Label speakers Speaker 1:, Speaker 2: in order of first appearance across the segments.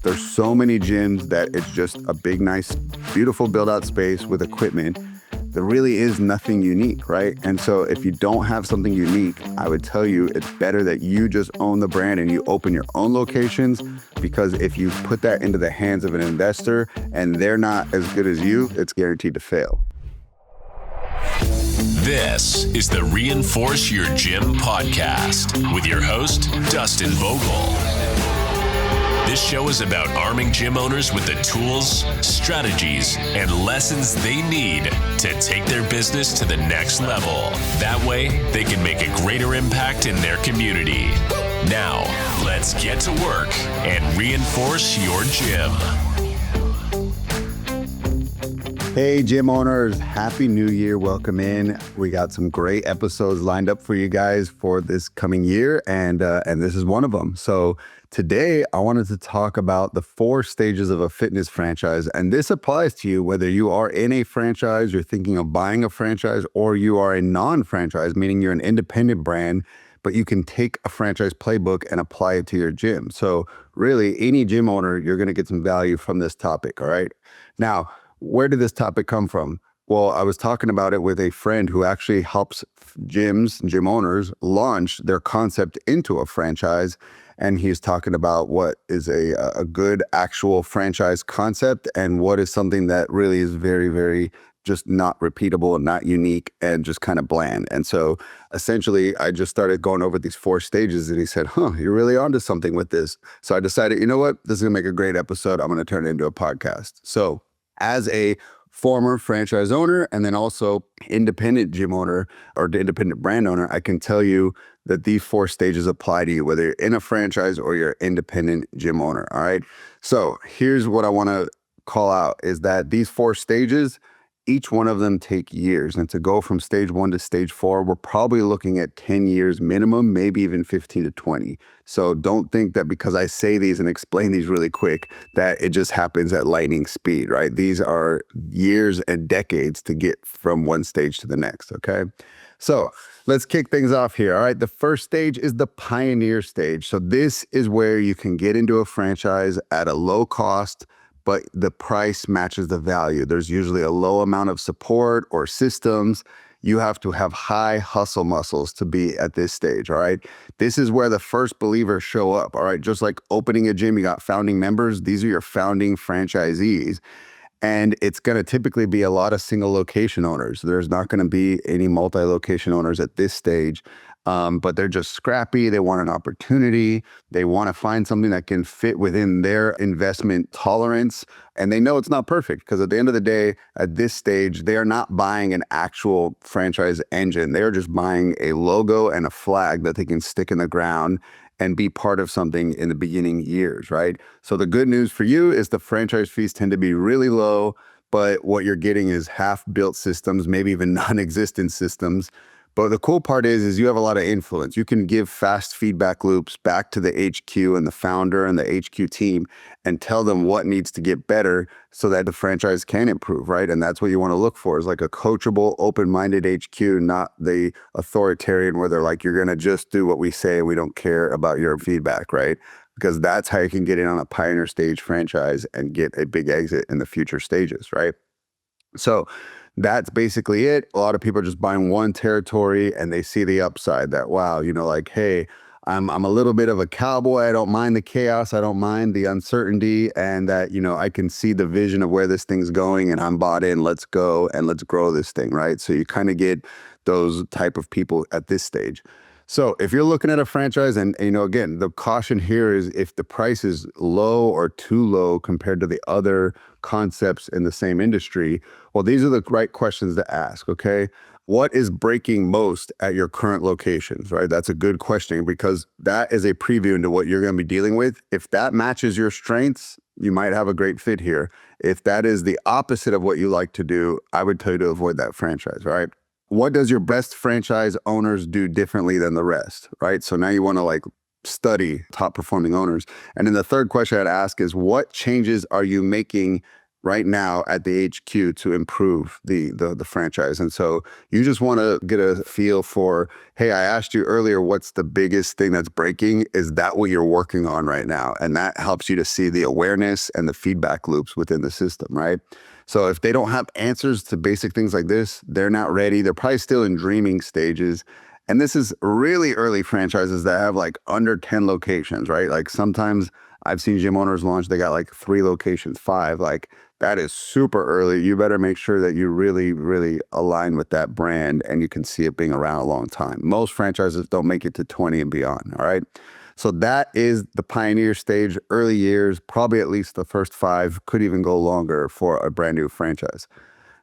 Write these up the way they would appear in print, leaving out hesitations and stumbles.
Speaker 1: There's so many gyms that it's just a big, nice, beautiful build out space with equipment. There really is nothing unique, right? And so if you don't have something unique, I would tell you it's better that you just own the brand and you open your own locations, because if you put that into the hands of an investor and they're not as good as you, it's guaranteed to fail.
Speaker 2: This is the Reinforce Your Gym podcast with your host, Dustin Vogel. This show is about arming gym owners with the tools, strategies, and lessons they need to take their business to the next level. That way, they can make a greater impact in their community. Now, let's get to work and reinforce your gym.
Speaker 1: Hey, gym owners, Happy New Year. Welcome in. We got some great episodes lined up for you guys for this coming year, and this is one of them. So today, I wanted to talk about the 4 stages of a fitness franchise, and this applies to you whether you are in a franchise, you're thinking of buying a franchise, or you are a non-franchise, meaning you're an independent brand, but you can take a franchise playbook and apply it to your gym. So really, any gym owner, you're going to get some value from this topic, all right? Now, where did this topic come from? Well, I was talking about it with a friend who actually helps gyms and gym owners launch their concept into a franchise. And he's talking about what is a good actual franchise concept and what is something that really is very, very just not repeatable and not unique and just kind of bland. And so essentially, I just started going over these 4 stages and he said, you're really onto something with this. So I decided, you know what, this is gonna make a great episode. I'm gonna turn it into a podcast. So as a former franchise owner and then also independent gym owner or independent brand owner, I can tell you that these 4 stages apply to you, whether you're in a franchise or you're an independent gym owner, all right? So here's what I wanna call out is that these 4 stages, each one of them take years. And to go from stage 1 to stage 4, we're probably looking at 10 years minimum, maybe even 15 to 20. So don't think that because I say these and explain these really quick, that it just happens at lightning speed, right? These are years and decades to get from one stage to the next, okay? So let's kick things off here, all right? The first stage is the pioneer stage. So this is where you can get into a franchise at a low cost, but the price matches the value. There's usually a low amount of support or systems. You have to have high hustle muscles to be at this stage, all right? This is where the first believers show up, all right? Just like opening a gym, you got founding members. These are your founding franchisees. And it's going to typically be a lot of single location owners. There's not going to be any multi-location owners at this stage, but they're just scrappy. They want an opportunity. They want to find something that can fit within their investment tolerance. And they know it's not perfect because at the end of the day, at this stage, they are not buying an actual franchise engine. They are just buying a logo and a flag that they can stick in the ground and be part of something in the beginning years, right? So the good news for you is the franchise fees tend to be really low, but what you're getting is half-built systems, maybe even non-existent systems. But the cool part is you have a lot of influence. You can give fast feedback loops back to the HQ and the founder and the HQ team and tell them what needs to get better so that the franchise can improve, right? And that's what you want to look for is like a coachable, open-minded HQ, not the authoritarian where they're like, you're going to just do what we say. We don't care about your feedback, right? Because that's how you can get in on a pioneer stage franchise and get a big exit in the future stages, right? So that's basically it. A lot of people are just buying one territory and they see the upside that, wow, like, hey, I'm a little bit of a cowboy. I don't mind the chaos. I don't mind the uncertainty and that, I can see the vision of where this thing's going and I'm bought in. Let's go and let's grow this thing, right? So you kind of get those type of people at this stage. So if you're looking at a franchise and, again, the caution here is if the price is low or too low compared to the other concepts in the same industry, well, these are the right questions to ask, okay? What is breaking most at your current locations, right? That's a good question because that is a preview into what you're going to be dealing with. If that matches your strengths, you might have a great fit here. If that is the opposite of what you like to do, I would tell you to avoid that franchise, right? What does your best franchise owners do differently than the rest, right? So now you want to study top performing owners. And then the third question I'd ask is what changes are you making right now at the HQ to improve the franchise. And so you just want to get a feel for, hey, I asked you earlier, what's the biggest thing that's breaking? Is that what you're working on right now? And that helps you to see the awareness and the feedback loops within the system, right? So if they don't have answers to basic things like this, they're not ready. They're probably still in dreaming stages. And this is really early franchises that have like under 10 locations, right? Like sometimes I've seen gym owners launch, they got like 3 locations, 5. Like that is super early. You better make sure that you really, really align with that brand and you can see it being around a long time. Most franchises don't make it to 20 and beyond. All right. So that is the pioneer stage, early years, probably at least the first 5, could even go longer for a brand new franchise.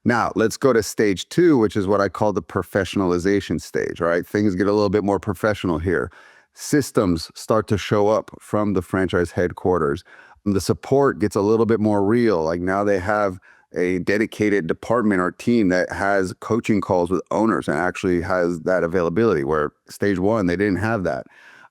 Speaker 1: Now, let's go to stage 2, which is what I call the professionalization stage, right? Things get a little bit more professional here. Systems start to show up from the franchise headquarters. The support gets a little bit more real. Like now they have a dedicated department or team that has coaching calls with owners and actually has that availability, where stage 1, they didn't have that.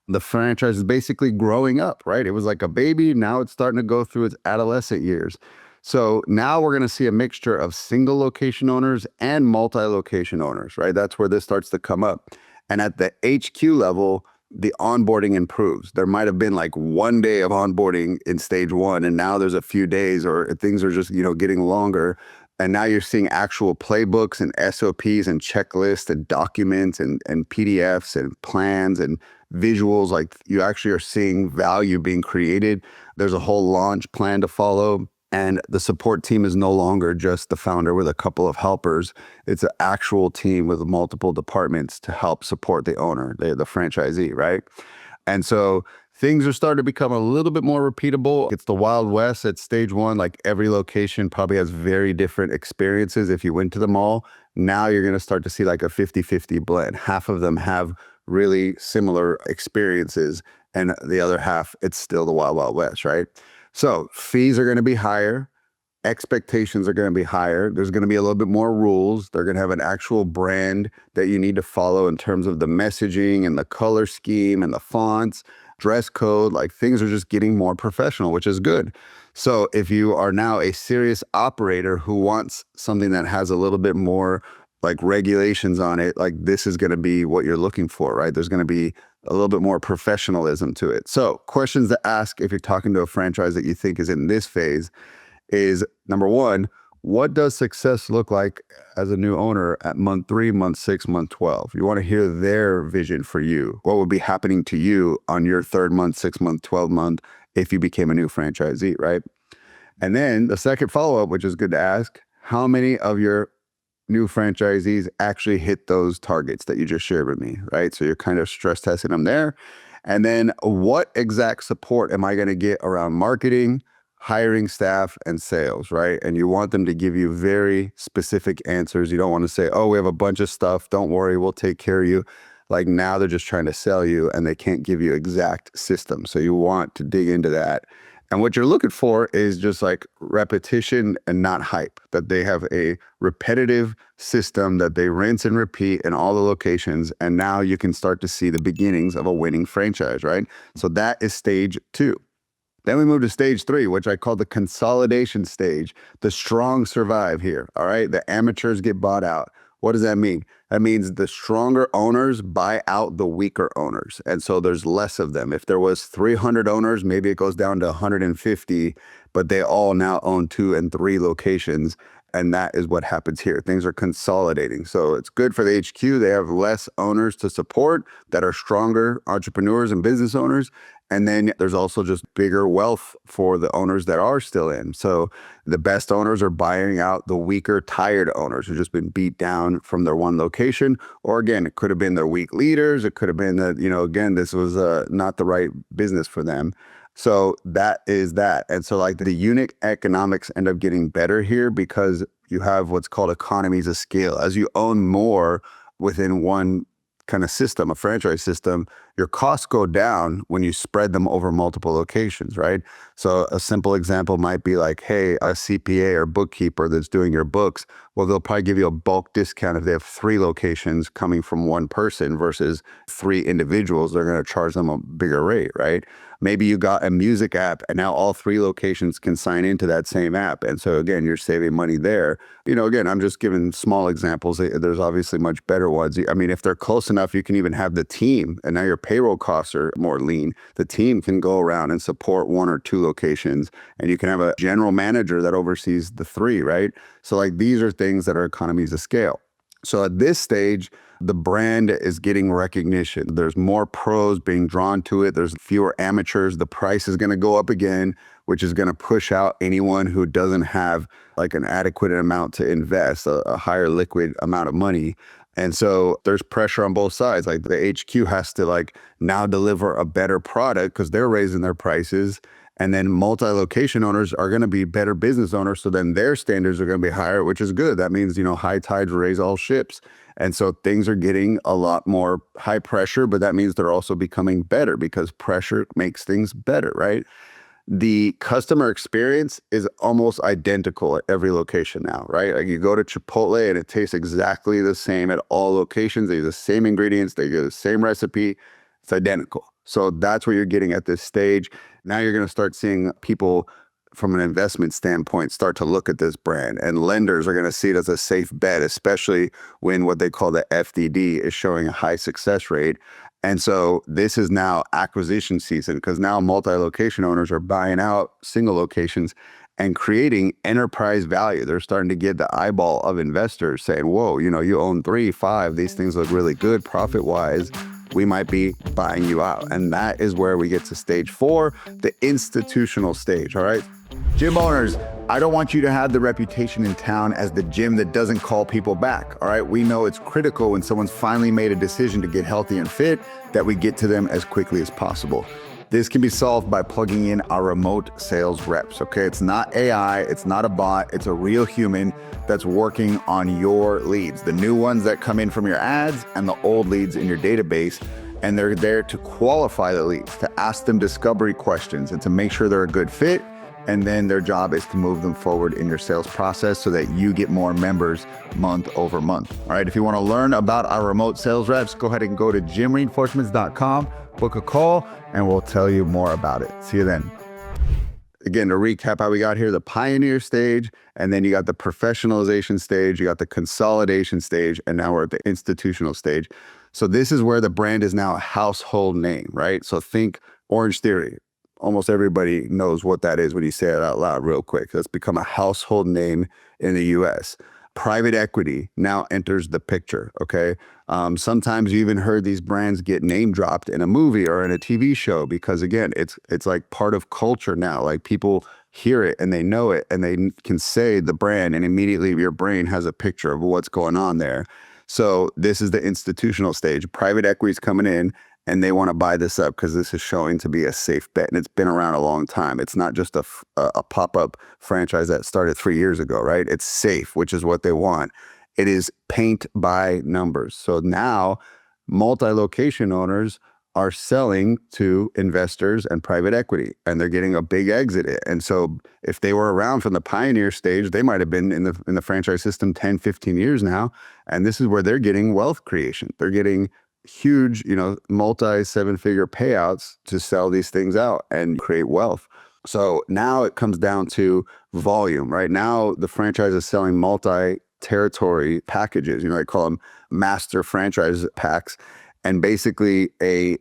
Speaker 1: The franchise is basically growing up, right? It was like a baby. Now it's starting to go through its adolescent years. So now we're going to see a mixture of single location owners and multi-location owners, right? That's where this starts to come up. And at the HQ level, the onboarding improves. There might have been like 1 day of onboarding in stage 1, and now there's a few days, or things are just, getting longer. And now you're seeing actual playbooks and SOPs and checklists and documents and PDFs and plans and visuals. Like you actually are seeing value being created. There's a whole launch plan to follow. And the support team is no longer just the founder with a couple of helpers. It's an actual team with multiple departments to help support the owner, the franchisee, right? And so things are starting to become a little bit more repeatable. It's the Wild West at stage 1. Like every location probably has very different experiences if you went to the mall. Now you're going to start to see like a 50-50 blend. Half of them have really similar experiences, and the other half, it's still the Wild Wild West, right? So fees are going to be higher. Expectations are going to be higher. There's going to be a little bit more rules. They're going to have an actual brand that you need to follow in terms of the messaging and the color scheme and the fonts, dress code. Like things are just getting more professional, which is good. So if you are now a serious operator who wants something that has a little bit more like regulations on it, like this is going to be what you're looking for, right? There's going to be a little bit more professionalism to it. So questions to ask if you're talking to a franchise that you think is in this phase is, number 1, what does success look like as a new owner at month 3, month 6, month 12? You want to hear their vision for you. What would be happening to you on your 3rd month, 6th month, 12th month if you became a new franchisee, right? And then the second follow-up, which is good to ask, how many of your new franchisees actually hit those targets that you just shared with me, right? So you're kind of stress testing them there. And then what exact support am I going to get around marketing, hiring staff, and sales, right? And you want them to give you very specific answers. You don't want to say, oh, we have a bunch of stuff. Don't worry, we'll take care of you. Like now they're just trying to sell you and they can't give you exact systems. So you want to dig into that. And what you're looking for is just like repetition and not hype, that they have a repetitive system that they rinse and repeat in all the locations. And now you can start to see the beginnings of a winning franchise, right? So that is stage 2. Then we move to stage 3, which I call the consolidation stage. The strong survive here, all right? The amateurs get bought out. What does that mean? That means the stronger owners buy out the weaker owners. And so there's less of them. If there was 300 owners, maybe it goes down to 150, but they all now own 2 and 3 locations. And that is what happens here. Things are consolidating. So it's good for the HQ. They have less owners to support that are stronger entrepreneurs and business owners. And then there's also just bigger wealth for the owners that are still in. So the best owners are buying out the weaker, tired owners who've just been beat down from their one location. Or again, it could have been their weak leaders. It could have been that, again, this was not the right business for them. So that is that. And so like the unit economics end up getting better here because you have what's called economies of scale. As you own more within one kind of system, a franchise system, your costs go down when you spread them over multiple locations, right? So a simple example might be like, hey, a CPA or bookkeeper that's doing your books, well, they'll probably give you a bulk discount if they have 3 locations coming from one person versus 3 individuals. They're going to charge them a bigger rate, right? Maybe you got a music app and now all 3 locations can sign into that same app. And so again, you're saving money there. Again, I'm just giving small examples. There's obviously much better ones. I mean, if they're close enough, you can even have the team, and now your payroll costs are more lean. The team can go around and support 1 or 2 locations, and you can have a general manager that oversees the 3, right? So like these are things that are economies of scale. So at this stage, the brand is getting recognition. There's more pros being drawn to it. There's fewer amateurs. The price is going to go up again, which is going to push out anyone who doesn't have like an adequate amount to invest, a higher liquid amount of money. And so there's pressure on both sides. Like the HQ has to like now deliver a better product because they're raising their prices. And then multi-location owners are going to be better business owners. So then their standards are going to be higher, which is good. That means, high tides raise all ships. And so things are getting a lot more high pressure, but that means they're also becoming better because pressure makes things better, right? The customer experience is almost identical at every location now, right? Like you go to Chipotle and it tastes exactly the same at all locations. They use the same ingredients, they use the same recipe. It's identical. So that's what you're getting at this stage. Now you're going to start seeing people from an investment standpoint start to look at this brand, and lenders are going to see it as a safe bet, especially when what they call the FDD is showing a high success rate. And so this is now acquisition season because now multi-location owners are buying out single locations and creating enterprise value. They're starting to get the eyeball of investors saying, whoa, you own 3, 5, these things look really good profit-wise. We might be buying you out. And that is where we get to stage 4, the institutional stage, all right? Gym owners, I don't want you to have the reputation in town as the gym that doesn't call people back, all right? We know it's critical when someone's finally made a decision to get healthy and fit that we get to them as quickly as possible. This can be solved by plugging in our remote sales reps, okay? It's not AI, it's not a bot, it's a real human that's working on your leads, the new ones that come in from your ads and the old leads in your database. And they're there to qualify the leads, to ask them discovery questions and to make sure they're a good fit. And then their job is to move them forward in your sales process so that you get more members month over month. All right, if you want to learn about our remote sales reps, go ahead and go to gymreinforcements.com, book a call, and we'll tell you more about it. See you then. Again, to recap how we got here, the pioneer stage, and then you got the professionalization stage, you got the consolidation stage, and now we're at the institutional stage. So this is where the brand is now a household name, right? So think Orange Theory. Almost everybody knows what that is when you say it out loud real quick. That's become a household name in the US. Private equity now enters the picture, okay? Sometimes you even heard these brands get name dropped in a movie or in a TV show because, again, it's like part of culture now. Like people hear it and they know it and they can say the brand and immediately your brain has a picture of what's going on there. So this is the institutional stage. Private equity is coming in and they want to buy this up because this is showing to be a safe bet. And it's been around a long time. It's not just a pop-up franchise that started 3 years ago, right? It's safe, which is what they want. It is paint by numbers. So now multi-location owners are selling to investors and private equity, and they're getting a big exit. And so if they were around from the pioneer stage, they might have been in the franchise system 10, 15 years now. And this is where they're getting wealth creation. They're getting huge, multi-7-figure payouts to sell these things out and create wealth. So now it comes down to volume, right? Now the franchise is selling multi-territory packages, they call them master franchise packs. And basically a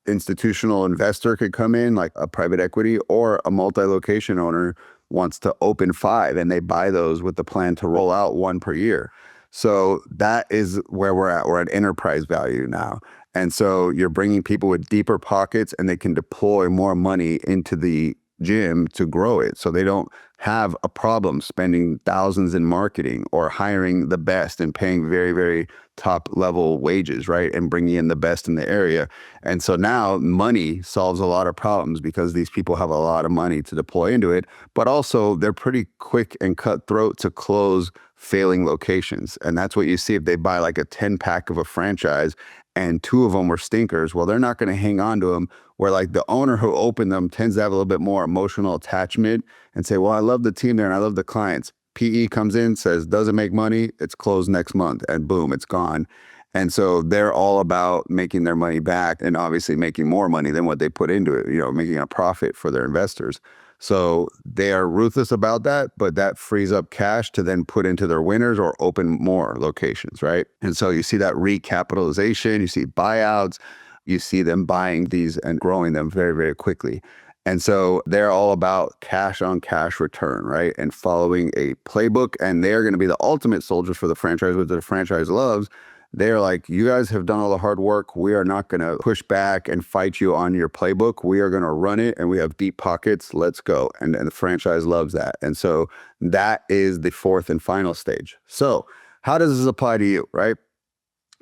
Speaker 1: institutional investor could come in, like a private equity, or a multi-location owner wants to open 5 and they buy those with the plan to roll out 1 per year. So that is where we're at. We're at enterprise value now. And so you're bringing people with deeper pockets and they can deploy more money into the gym to grow it. So they don't have a problem spending thousands in marketing or hiring the best and paying very, very top level wages, right? And bringing in the best in the area. And so now money solves a lot of problems because these people have a lot of money to deploy into it, but also they're pretty quick and cutthroat to close failing locations. And that's what you see if they buy like a 10-pack of a franchise and 2 of them were stinkers. Well, they're not going to hang on to them, where like the owner who opened them tends to have a little bit more emotional attachment and say, well, I love the team there and I love the clients. PE comes in, says, doesn't make money, it's closed next month, and boom, it's gone. And so they're all about making their money back and obviously making more money than what they put into it, making a profit for their investors. So they are ruthless about that, but that frees up cash to then put into their winners or open more locations, right? And so you see that recapitalization, you see buyouts, you see them buying these and growing them very, very quickly. And so they're all about cash on cash return, right? And following a playbook. And they're going to be the ultimate soldiers for the franchise, which the franchise loves. They're like, you guys have done all the hard work. We are not going to push back and fight you on your playbook. We are going to run it, and we have deep pockets. Let's go. And the franchise loves that. And so that is the fourth and final stage. So how does this apply to you, right?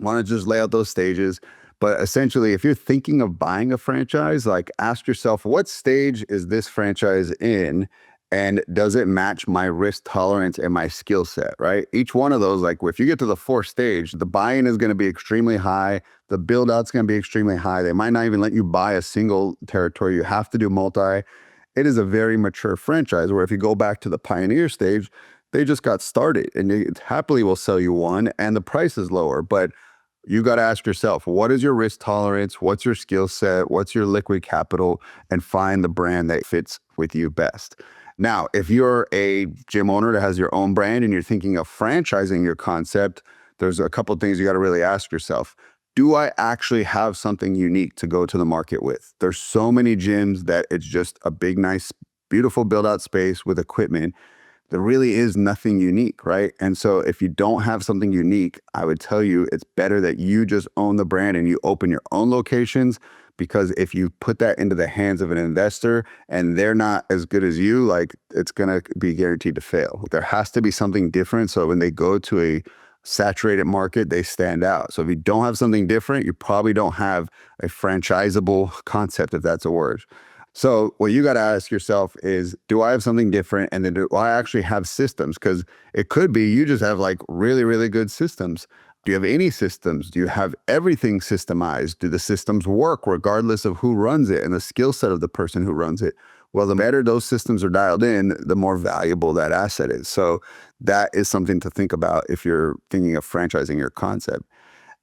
Speaker 1: Want to just lay out those stages. But essentially, if you're thinking of buying a franchise, like ask yourself, what stage is this franchise in? And does it match my risk tolerance and my skill set, right? Each one of those, like if you get to the fourth stage, the buy-in is going to be extremely high. The build-out's going to be extremely high. They might not even let you buy a single territory. You have to do multi. It is a very mature franchise where if you go back to the pioneer stage, they just got started and they happily will sell you one and the price is lower. But you got to ask yourself, what is your risk tolerance? What's your skill set? What's your liquid capital? And find the brand that fits with you best. Now, if you're a gym owner that has your own brand and you're thinking of franchising your concept, there's a couple of things you got to really ask yourself. Do I actually have something unique to go to the market with? There's so many gyms that it's just a big, nice, beautiful build out space with equipment. There really is nothing unique, right? And so if you don't have something unique, I would tell you it's better that you just own the brand and you open your own locations, because if you put that into the hands of an investor and they're not as good as you, like it's going to be guaranteed to fail. There has to be something different. So when they go to a saturated market, they stand out. So if you don't have something different, you probably don't have a franchisable concept, if that's a word. So what you got to ask yourself is, do I have something different? And then do I actually have systems? Because it could be you just have like really, really good systems. Do you have any systems? Do you have everything systemized? Do the systems work regardless of who runs it and the skill set of the person who runs it? Well, the better those systems are dialed in, the more valuable that asset is. So that is something to think about if you're thinking of franchising your concept.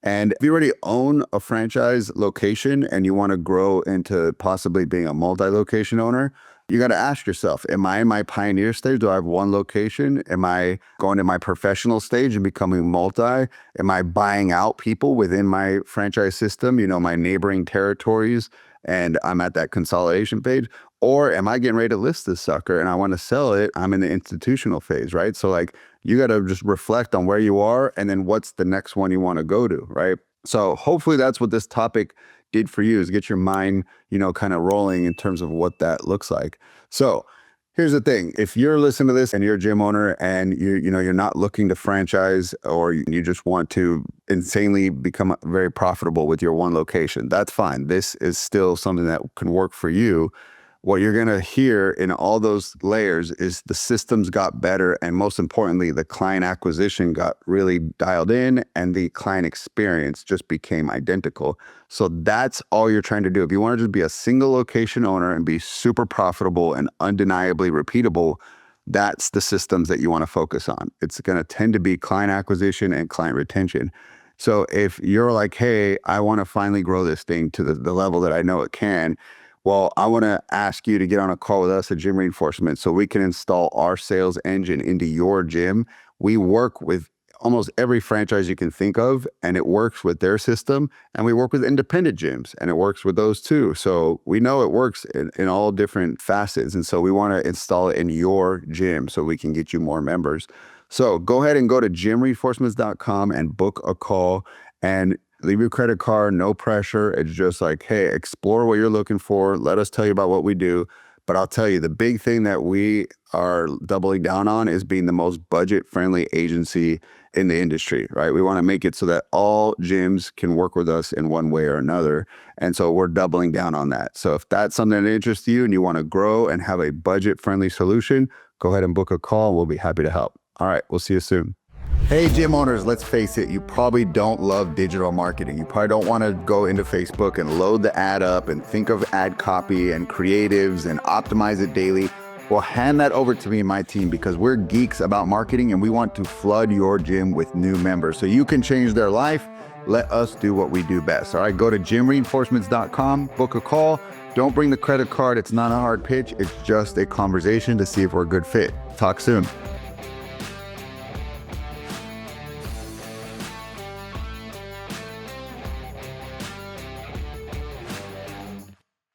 Speaker 1: And if you already own a franchise location and you want to grow into possibly being a multi-location owner, you got to ask yourself, am I in my pioneer stage? Do I have one location? Am I going to my professional stage and becoming multi? Am I buying out people within my franchise system, my neighboring territories, and I'm at that consolidation phase? Or am I getting ready to list this sucker and I want to sell it? I'm in the institutional phase, right? So like you got to just reflect on where you are and then what's the next one you want to go to, right? So hopefully that's what this topic did for you, is get your mind, kind of rolling in terms of what that looks like. So here's the thing. If you're listening to this and you're a gym owner and you're not looking to franchise, or you just want to insanely become very profitable with your one location, that's fine. This is still something that can work for you. What you're going to hear in all those layers is the systems got better. And most importantly, the client acquisition got really dialed in and the client experience just became identical. So that's all you're trying to do. If you want to just be a single location owner and be super profitable and undeniably repeatable, that's the systems that you want to focus on. It's going to tend to be client acquisition and client retention. So if you're like, hey, I want to finally grow this thing to the level that I know it can, well, I want to ask you to get on a call with us at Gym Reinforcement so we can install our sales engine into your gym. We work with almost every franchise you can think of, and it works with their system. And we work with independent gyms, and it works with those too. So we know it works in all different facets. And so we want to install it in your gym so we can get you more members. So go ahead and go to gymreinforcements.com and book a call and leave your credit card, no pressure. It's just like, hey, explore what you're looking for. Let us tell you about what we do. But I'll tell you, the big thing that we are doubling down on is being the most budget-friendly agency in the industry, right? We want to make it so that all gyms can work with us in one way or another. And so we're doubling down on that. So if that's something that interests you and you want to grow and have a budget-friendly solution, go ahead and book a call. We'll be happy to help. All right, we'll see you soon. Hey, gym owners, let's face it, you probably don't love digital marketing. You probably don't want to go into Facebook and load the ad up and think of ad copy and creatives and optimize it daily. Well, hand that over to me and my team, because we're geeks about marketing and we want to flood your gym with new members so you can change their life, Let us do what we do best. All right, go to gymreinforcements.com, book a call. Don't bring the credit card. It's not a hard pitch. It's just a conversation to see if we're a good fit. Talk soon.